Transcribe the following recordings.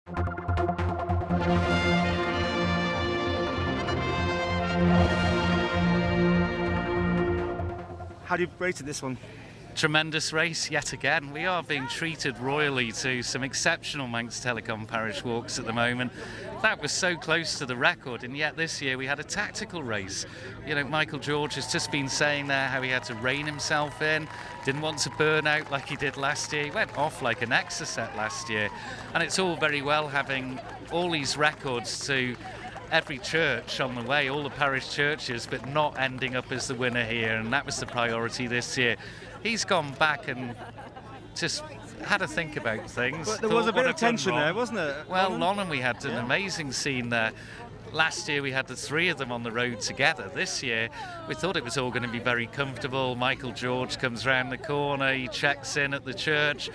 How do you rate this one? Tremendous race yet again. We are being treated royally to some exceptional Manx Telecom Parish Walks at the moment. That was so close to the record, and yet this year we had a tactical race. You know, Michael George has just been saying there how he had to rein himself in, didn't want to burn out like he did last year. He went off like an exocet last year, and it's all very well having all these records to every church on the way, all the parish churches, but not ending up as the winner here, and that was the priority this year. He's gone back and just had to think about things. But there was a bit of tension there, wasn't there? Well, Lonham, we had an amazing scene there. Last year we had the three of them on the road together. This year we thought it was all going to be very comfortable. Michael George comes round the corner, he checks in at the church.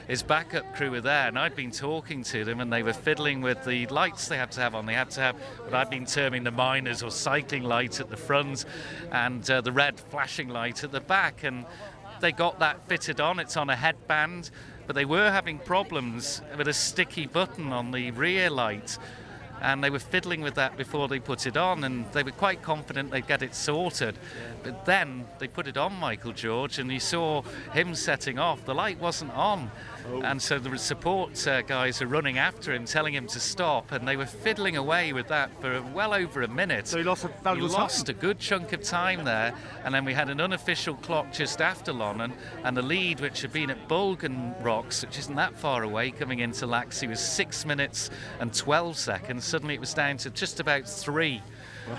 His backup crew were there, and I'd been talking to them, and they were fiddling with the lights they had to have on. They had to have what I've been terming the miners or cycling light at the front, and the red flashing light at the back. And they got that fitted on. It's on a headband, but they were having problems with a sticky button on the rear light, and they were fiddling with that before they put it on, and they were quite confident they'd get it sorted. But then they put it on Michael George, and you saw him setting off. The light wasn't on. And so the support guys are running after him, telling him to stop, and they were fiddling away with that for well over a minute. So he lost a good chunk of time there, and then we had an unofficial clock just after Lonham, and the lead, which had been at Bulgan Rocks, which isn't that far away, coming into Laxey, was 6 minutes and 12 seconds. Suddenly it was down to just about 3.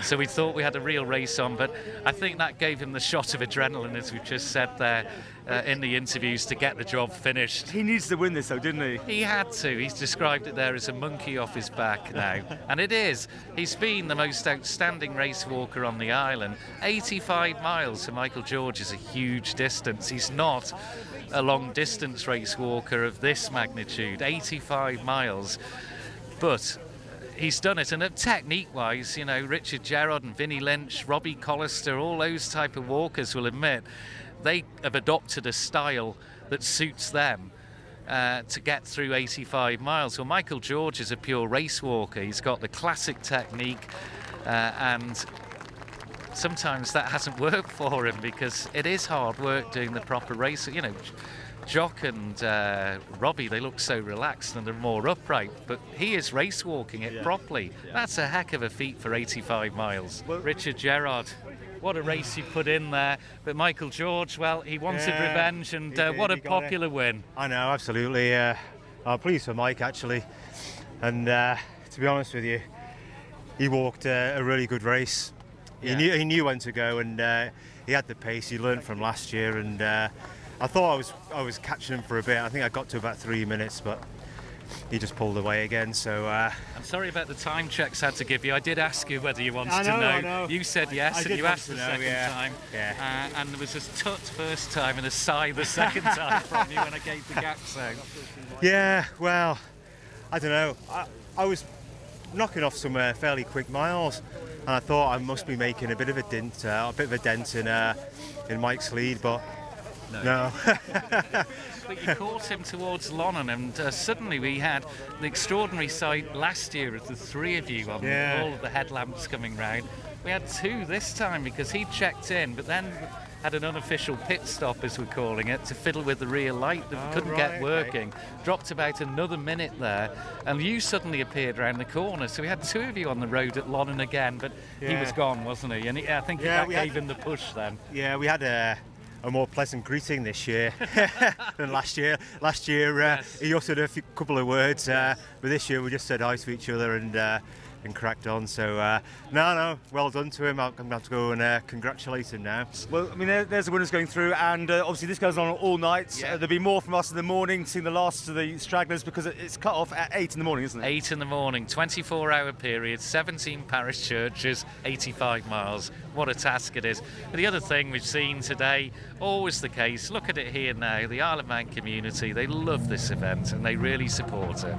So we thought we had a real race on, but I think that gave him the shot of adrenaline, as we've just said there in the interviews, to get the job finished. He needs to win this though, didn't he? He had to. He's described it there as a monkey off his back now. And it is. He's been the most outstanding race walker on the island. 85 miles for Michael George is a huge distance. He's not a long distance race walker of this magnitude. 85 miles. But he's done it, and technique-wise, you know, Richard Gerrard and Vinnie Lynch, Robbie Collister, all those type of walkers will admit they have adopted a style that suits them to get through 85 miles. Well, Michael George is a pure race walker. He's got the classic technique, and sometimes that hasn't worked for him because it is hard work doing the proper race. You know, Jock and Robbie, they look so relaxed and they're more upright, but he is race walking it properly. That's a heck of a feat for 85 miles. Well, Richard Gerrard, what a race he put in there. But Michael George, well, he wanted revenge, and what a popular win. I know, absolutely. I'm pleased for Mike, actually. And to be honest with you, he walked a really good race. He knew when to go, and he had the pace he learned from last year, and I thought I was catching him for a bit. I think I got to about 3 minutes, but he just pulled away again. So I'm sorry about the time checks I had to give you. I did ask you whether you wanted to know. I know. You said yes, and you asked the second time. Yeah. And there was a tut first time and a sigh the second time from you when I gave the gaps out. Yeah, well, I don't know. I was knocking off some fairly quick miles, and I thought I must be making a bit of a dent in Mike's lead, but no. But you caught him towards Lonham, and suddenly we had the extraordinary sight last year of the three of you on all of the headlamps coming round. We had 2 this time because he checked in, but then had an unofficial pit stop, as we're calling it, to fiddle with the rear light that we couldn't get working. Dropped about another minute there, and you suddenly appeared around the corner. So we had 2 of you on the road at Lonham again, but he was gone, wasn't he? And I think that gave him the push then. Yeah, we had a more pleasant greeting this year than last year. Last year he uttered a couple of words, but this year we just said hi to each other and cracked on. So no, well done to him. I'm going to have to go and congratulate him now. Well, I mean, there's the winners going through, and obviously this goes on all night. There'll be more from us in the morning, seeing the last of the stragglers, because it's cut off at 8 in the morning, isn't it? 8 in the morning, 24-hour period, 17 parish churches, 85 miles. What a task it is. But the other thing we've seen today, always the case, look at it here now, the Isle of Man community, they love this event and they really support it.